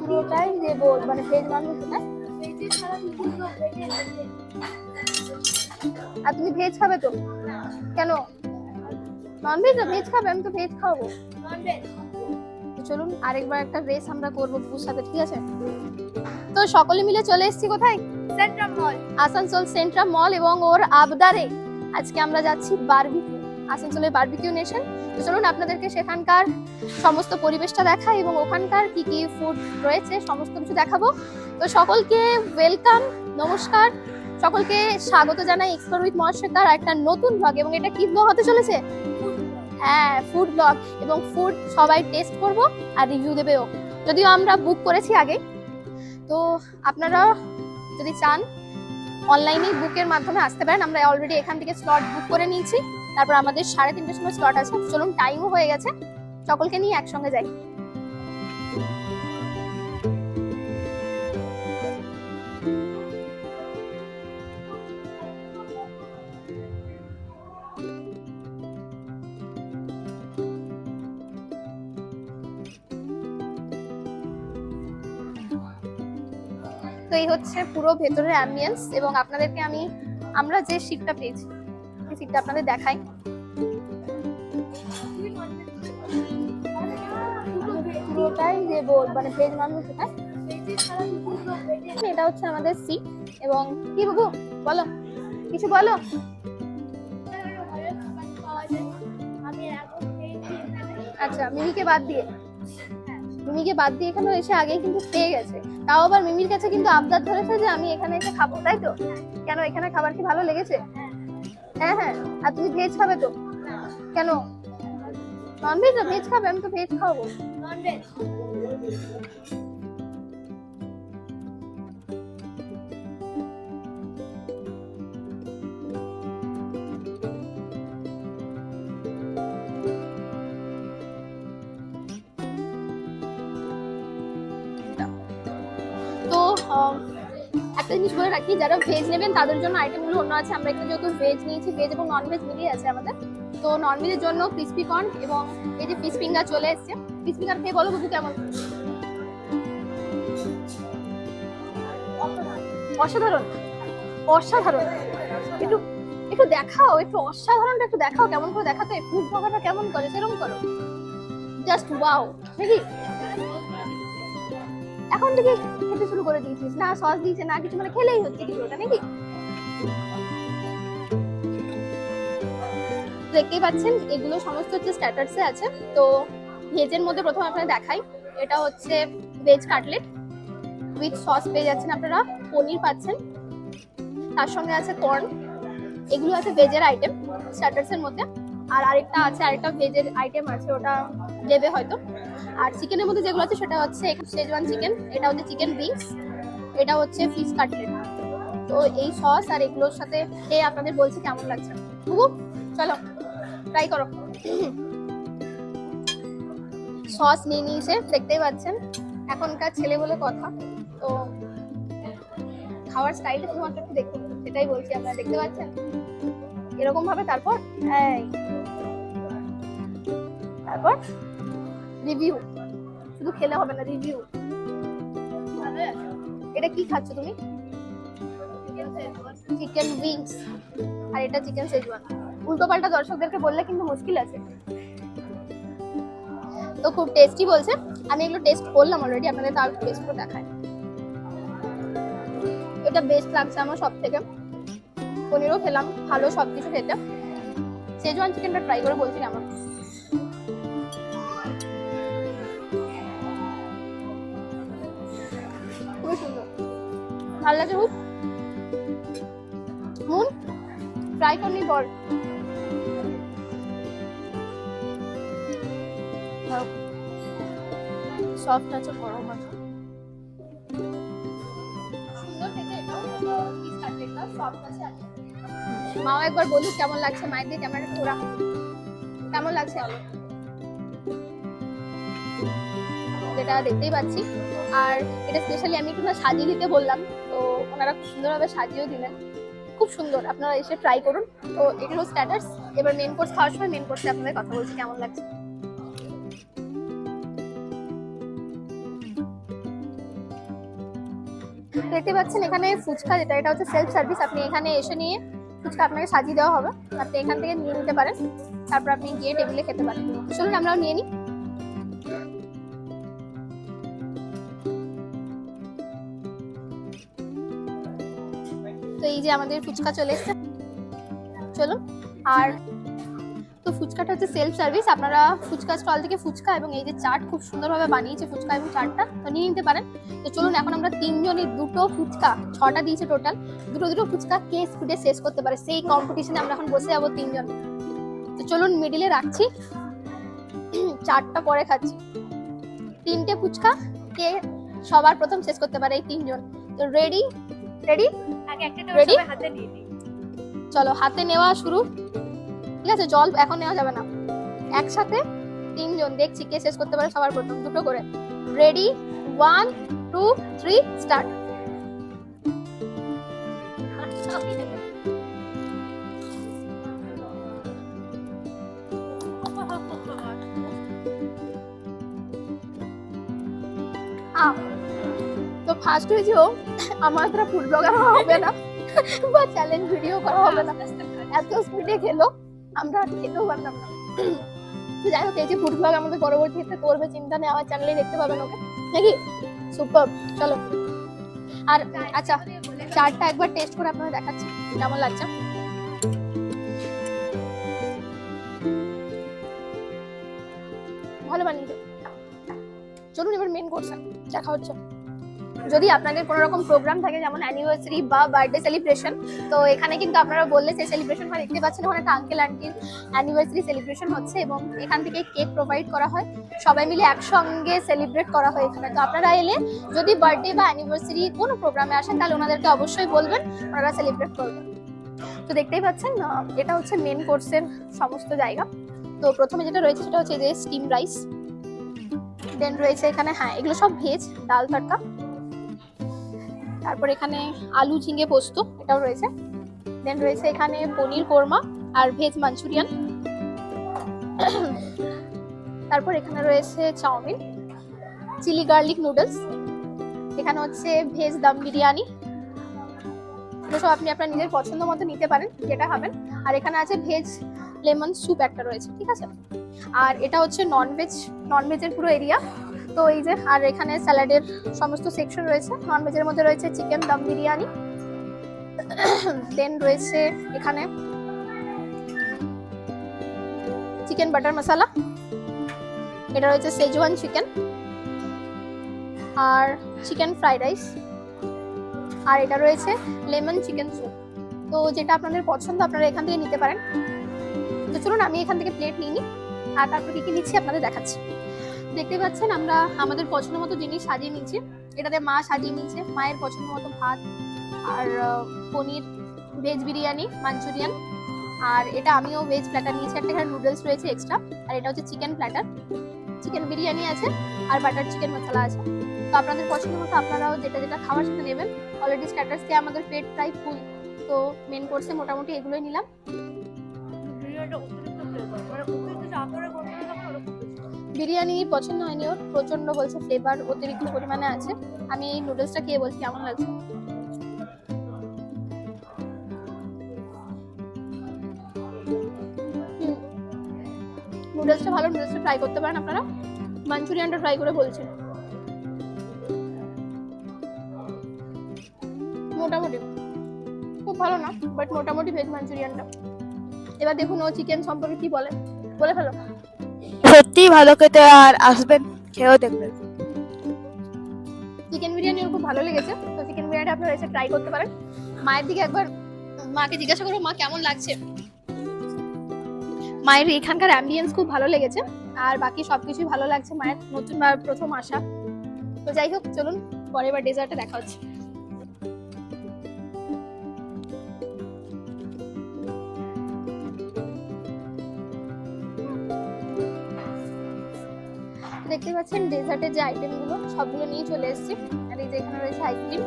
পুরোটাই দেবো মানে ভেজ মানুষ না। আর তুমি ভেজ খাবে তো? কেন ননভেজ? ভেজ খাবে? আমি তো ভেজ খাবো। চলুন আরেকবার একটা রেস আমরা করবো বুবুর সাথে, ঠিক আছে? তো সকলে মিলে চলে এসেছি কোথায়? সেন্ট্রাম মল, আসানসোল সেন্ট্রাম মল এবং ওর আবদারে আজকে আমরা যাচ্ছি বারবিকিউ, আসানসোলের বারবিকিউ নেশন। তো চলুন আপনাদেরকে সেখানকার সমস্ত পরিবেশটা দেখাই এবং ওখানকার কি কি ফুড রয়েছে সমস্ত কিছু দেখাবো। তো সকলকে ওয়েলকাম, নমস্কার, সকলকে স্বাগত জানাই এক্সপ্লোর উইথ মহাশ্বেতার একটা নতুন ব্লগ। এবং এটা কি ব্লগ হতে চলেছে? হ্যাঁ, ফুড ব্লগ। এবং ফুড সবাই টেস্ট করব আর রিভিউ দেবেও, যদিও আমরা বুক করেছি আগে। তো আপনারা যদি চান অনলাইনে বুকের মাধ্যমে আসতে পারেন। আমরা অলরেডি এখান থেকে স্লট বুক করে নিয়েছি, তারপর আমাদের 3:30টার সময় স্লট আছে। চলুন, টাইমও হয়ে গেছে, সকলকে নিয়ে একসঙ্গে যাই। তো এই হচ্ছে পুরো ভেতরের অ্যাম্বিয়েন্স এবং আপনাদেরকে আমরা যে সিটটা পেয়েছি সেই সিটটা আপনাদের দেখাই। পুরোটাই দেবো মানে ভেজ মানুষ না। এটা হচ্ছে আমাদের সিট। এবং কি বাবু বলো, কিছু বলো। আচ্ছা, মিমিকে বাদ দিয়ে এখানে এসে আগে কিন্তু পেয়ে গেছে। তাও আবার মিমির কাছে কিন্তু আবদার ধরেছে যে আমি এখানে এসে খাবো, তাই তো? কেন, এখানে খাবার কি ভালো লেগেছে? হ্যাঁ হ্যাঁ। আর তুমি ভেজ খাবে তো? কেন ননভেজ? ভেজ খাবে? আমি তো ভেজ খাবো। ননভেজ। তো একটা জিনিস বলে রাখি, যারা ভেজ নেবেন তাদের জন্য আইটেমগুলো অন্য আছে। আমরা একটু যেহেতু ভেজ নিয়েছি, ভেজ এবং ননভেজ মিলিয়ে আছে আমাদের। তো ননভেজের জন্য ক্রিসপি কর্ন এবং এই যে ফিশ ফিঙ্গার চলে এসছে। ফিশ ফিঙ্গার খেয়ে বলো বুবু কেমন? অসাধারণ, অসাধারণ। একটু একটু দেখাও, একটু অসাধারণটা একটু দেখাও, কেমন করে দেখাতে ফুড ব্লগারটা কেমন করে সেরকম করো। Just wow. নাকি এখন থেকে খেতে শুরু করে দিয়েছিস? না সস দিয়েছে না কিছু, মানে খেলেই হচ্ছে কিছু ওটা নাকি? দেখতেই পাচ্ছেন এগুলো সমস্ত হচ্ছে স্টার্টার্সে আছে। তো ভেজের মধ্যে প্রথমে আপনারা দেখাই, এটা হচ্ছে ভেজ কাটলেট উইথ সস পেয়ে যাচ্ছেন আপনারা, পনির পাচ্ছেন, তার সঙ্গে আছে কর্ন। এগুলো আছে ভেজের আইটেম স্টার্টার্সের মধ্যে। আর আরেকটা ভেজের আইটেম আছে, ওটা দেবে হয়তো। আর চিকেনের মধ্যে যেগুলো আছে সেটা হচ্ছে শেজওয়ান চিকেন, এটা হচ্ছে চিকেন উইংস, এটা হচ্ছে ফিশ কাটলেট। তো এই সস আর এগুলোর সাথে খেয়ে আপনাদের বলছি কেমন লাগছে। বুবু চলো ট্রাই করো। সস নিয়ে নিয়েছে, দেখতেই পাচ্ছেন এখনকার ছেলে বলে কথা। তো খাওয়ার স্টাইলটা শুধুমাত্র একটু দেখুন, সেটাই বলছি। আপনারা দেখতে পাচ্ছেন এরকম ভাবে। তারপর রিভিউ, শুধু খেলে হবে না, রিভিউ। এটা কি খাচ্ছ তুমি? চিকেন উইংস, আর এটা চিকেন শেজওয়ান। উল্টো পাল্টা দর্শকদেরকে বললে কিন্তু মুশকিল আছে। তো খুব টেস্টি বলছে, আমি এগুলো টেস্ট করলাম অলরেডি, আপনাদের তার টেস্ট করে দেখায়। এটা বেস্ট লাগছে আমার সব থেকে। পনিরও খেলাম, ভালো সবকিছু খেতে। শেজওয়ান চিকেনটা ট্রাই করে বলছি কেমন। খুবই সুন্দর, ভালো লাগছে খুব। মুন ট্রাই করনি বল। সফট আছে, গরম আছে, সুন্দর খেতে। এটাও পিস কাটলেটটা সফট আছে। মাও একবার বলুক কেমন লাগছে, মায়ের দিয়ে ক্যামেরাটা ঘোরা, কেমন লাগছে? যেটা দেখতেই পাচ্ছি। আর এটা স্পেশালি আমি একটু সাজিয়ে দিতে বললাম, তো ওনারা খুব সুন্দরভাবে সাজিয়েও দিলেন। খুব সুন্দর, আপনারা এসে ট্রাই করুন। তো এগুলো স্ট্যাটাস। এবার মেন কোর্স খাওয়ার সময় মেন কোর্সে আপনাদের কথা বলছি কেমন লাগছে। দেখতে পাচ্ছেন এখানে ফুচকা, যেটা এটা হচ্ছে সেলফ সার্ভিস। আপনি এখানে এসে নিয়ে ফুচকা আপনাকে সাজিয়ে দেওয়া হবে, আপনি এখান থেকে নিয়ে নিতে পারেন, তারপর আপনি গিয়ে টেবিলে খেতে পারেন। চলুন আমরাও নিয়ে নিই। তো এই যে আমাদের ফুচকা চলে এসেছে, চলুন। আর তো ফুচকাটা হচ্ছে সেলফ সার্ভিস, আপনারা ফুচকা স্টল থেকে ফুচকা এবং এই যে চাট খুব সুন্দরভাবে বানিয়েছে ফুচকা এবং চাটটা, তো নিয়ে নিতে পারেন। তো চলুন এখন আমরা তিনজনই দুটো ফুচকা, 6টা দিয়েছে টোটাল, দুটো ফুচকা কে স্পিডে শেষ করতে পারে সেই কম্পিটিশনে আমরা এখন বসে যাবো তিনজন। তো চলুন মিডিলে রাখছি, চাটটা পরে খাচ্ছি। 3টে ফুচকা কে সবার প্রথম শেষ করতে পারে এই তিনজন। তো রেডি রেডি রেডি, চলো হাতে নেওয়া শুরু। ঠিক আছে, জল এখন নেওয়া যাবে না, একসাথে তিনজন দেখছি কে শেষ করতে পারে সবার প্রথম, দুটো করে। Ready, 1 2 3 start. তো ফার্স্ট হয়েছে ও, আমার দ্বারা ফুড ব্লগার হবে না বা চ্যালেঞ্জ ভিডিও করা হবে না, এত স্পিডে খেলো আমরা খেতেও পারতাম না। যাই হোক, এই যে ফুড ব্লগ আমাদের পরবর্তীতে করবে, চিন্তা নেই, আমার চ্যানেলে দেখতে পাবেন ওকে, নাকি? সুপার, চলো। আর আচ্ছা, চাটটা একবার টেস্ট করে আপনাদের দেখাচ্ছি কেমন লাগছে। ভালো বানিয়েছে। চলুন এবার মেন কোর্সে দেখা হচ্ছে। যদি আপনাদের কোনো রকম প্রোগ্রাম থাকে, যেমন অ্যানিভার্সারি বা বার্থডে সেলিব্রেশন, তো এখানে কিন্তু আপনারা বললে সেই সেলিব্রেশন হয়। দেখতে পাচ্ছেন ওখানে একটা আঙ্কেল আন্টির অ্যানিভার্সারি সেলিব্রেশন হচ্ছে এবং এখান থেকে কেক প্রোভাইড করা হয়, সবাই মিলে একসঙ্গে সেলিব্রেট করা হয় এখানে। তো আপনারা এলে যদি বার্থডে বা অ্যানিভার্সারি কোনো প্রোগ্রামে আসেন, তাহলে ওনাদেরকে অবশ্যই বলবেন, ওনারা সেলিব্রেট করবেন। তো দেখতেই পাচ্ছেন এটা হচ্ছে মেন কোর্সের সমস্ত জায়গা। তো প্রথমে যেটা রয়েছে সেটা হচ্ছে এই যে স্টিম রাইস, দেন রয়েছে এখানে, হ্যাঁ এগুলো সব ভেজ, ডাল তড়কা, তারপর এখানে আলু ঝিঙে পোস্ত এটাও রয়েছে, দেন রয়েছে এখানে পনির কোরমা আর ভেজ মাঞ্চুরিয়ান, তারপর এখানে রয়েছে চাউমিন, চিলি গার্লিক নুডলস, এখানে হচ্ছে ভেজ দম বিরিয়ানি, এগুলো সব আপনি আপনার নিজের পছন্দ মতো নিতে পারেন যেটা খাবেন। আর এখানে আছে ভেজ লেমন স্যুপ একটা রয়েছে, ঠিক আছে। আর এটা হচ্ছে ননভেজের পুরো এরিয়া। তো এই যে, আর এখানে স্যালাডের সমস্ত সেকশন রয়েছে। ননভেজের মধ্যে রয়েছে চিকেন দম বিরিয়ানি, দেন রয়েছে এখানে চিকেন বাটার মশলা, এটা রয়েছে সেজওয়ান চিকেন, আর চিকেন ফ্রাইড রাইস, আর এটা রয়েছে লেমন চিকেন স্যুপ। তো যেটা আপনাদের পছন্দ আপনারা এখান থেকে নিতে পারেন। তো চলুন আমি এখান থেকে প্লেট নিয়ে নিই, আর তারপর কি কি নিচ্ছি আপনাদের দেখাচ্ছি। দেখতে পাচ্ছেন আমরা আমাদের পছন্দ মতো জিনিস সাজিয়ে নিচ্ছি, এটাতে মা সাজিয়ে নিচ্ছে মায়ের পছন্দ মতো ভাত আর পনির, ভেজ বিরিয়ানি, মাঞ্চুরিয়ান, আর এটা আমিও ভেজ প্ল্যাটার নিয়েছি, একটা এখানে নুডলস রয়েছে এক্সট্রা, আর এটা হচ্ছে চিকেন প্ল্যাটার, চিকেন বিরিয়ানি আছে আর বাটার চিকেন মশলা আছে। তো আপনাদের পছন্দ মতো আপনারাও যেটা যেটা খাবার সেটা নেবেন। অলরেডি স্ট্যাটাস দিয়ে আমাদের পেট প্রায় ফুল, তো মেন কোর্সে মোটামুটি এগুলোই নিলাম। বিরিয়ানি পছন্দ হয়নি ওর, প্রচন্ড বলছে ফ্লেভার অতিরিক্ত পরিমাণে আছে। আমি এই নুডলসটা খেয়ে বলছি কেমন লাগছে। নুডলসটা ভালো, নুডলসটা ট্রাই করতে পারেন আপনারা। মাঞ্চুরিয়ানটা ট্রাই করে বলছেন মোটামুটি, খুব ভালো না, বাট মোটামুটি ভেজ মাঞ্চুরিয়ানটা। এবার দেখুন ও চিকেন সম্পর্কে কি বলে, বলে ফেলো। সত্যি ভালো খেতে, আর আসবেন খেয়েও দেখবেন। চিকেন বিরিয়ানি ওর খুব ভালো লেগেছে, তো চিকেন বিরিয়ানিটা আপনারা এসে ট্রাই করতে পারেন। মায়ের দিকে একবার, মাকে জিজ্ঞাসা করো মা কেমন লাগছে। মায়ের এখানকার অ্যাম্বিয়েন্স খুব ভালো লেগেছে, আর বাকি সবকিছুই ভালো লাগছে, মায়ের নতুনবার প্রথম আসা। তো যাই হোক, চলুন পরে এবার ডেজার্টে দেখা হচ্ছে। দেখতে পাচ্ছেন ডেজার্টের যে আইটেমগুলো সবগুলো নিয়ে চলে এসেছি। আর এই যে এখানে রয়েছে আইসক্রিম,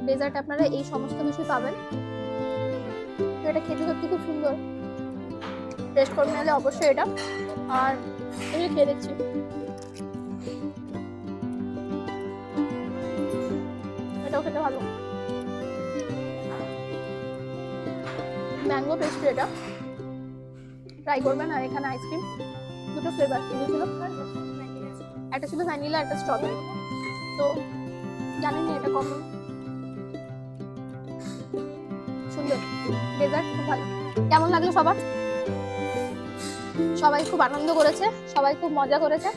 ডেজার্ট আপনারা এই সমস্ত কিছু পাবেন। এটা খেতে সত্যি খুব সুন্দর। টেস্ট করবে নাহলে অবশ্যই এটা। আর এই খেয়ে দেখছি, এটাও খেতে ভালো। ম্যাঙ্গো পেস্ট্রি এটা ট্রাই করবেন। আর এখানে আইসক্রিম দুটো ফ্লেভার ছিল, একটা ছিল ভ্যানিলা, একটা স্ট্রবেরি। তো জানি না এটা কমন, সুন্দর ডেজার্ট, খুব ভালো। কেমন লাগলো সবার? সবাই খুব আনন্দ করেছে, সবাই খুব মজা করেছে।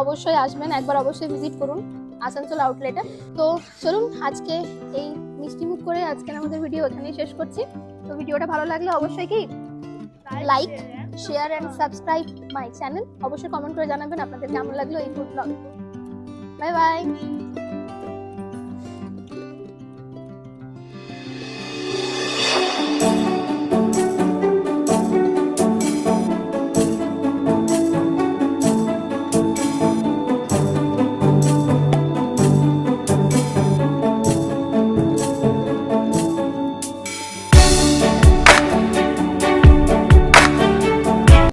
অবশ্যই আসবেন, একবার অবশ্যই ভিজিট করুন আসানসোল আউটলেটে। তো চলুন আজকে এই মিষ্টি মুখ করে আজকের আমাদের ভিডিও এখানেই শেষ করছি। তো ভিডিওটা ভালো লাগলে অবশ্যই কি like, share and subscribe my channel. অবশ্যই কমেন্ট করে জানাবেন আপনাদের কেমন লাগলো এই ফুড ব্লগ। Bye bye.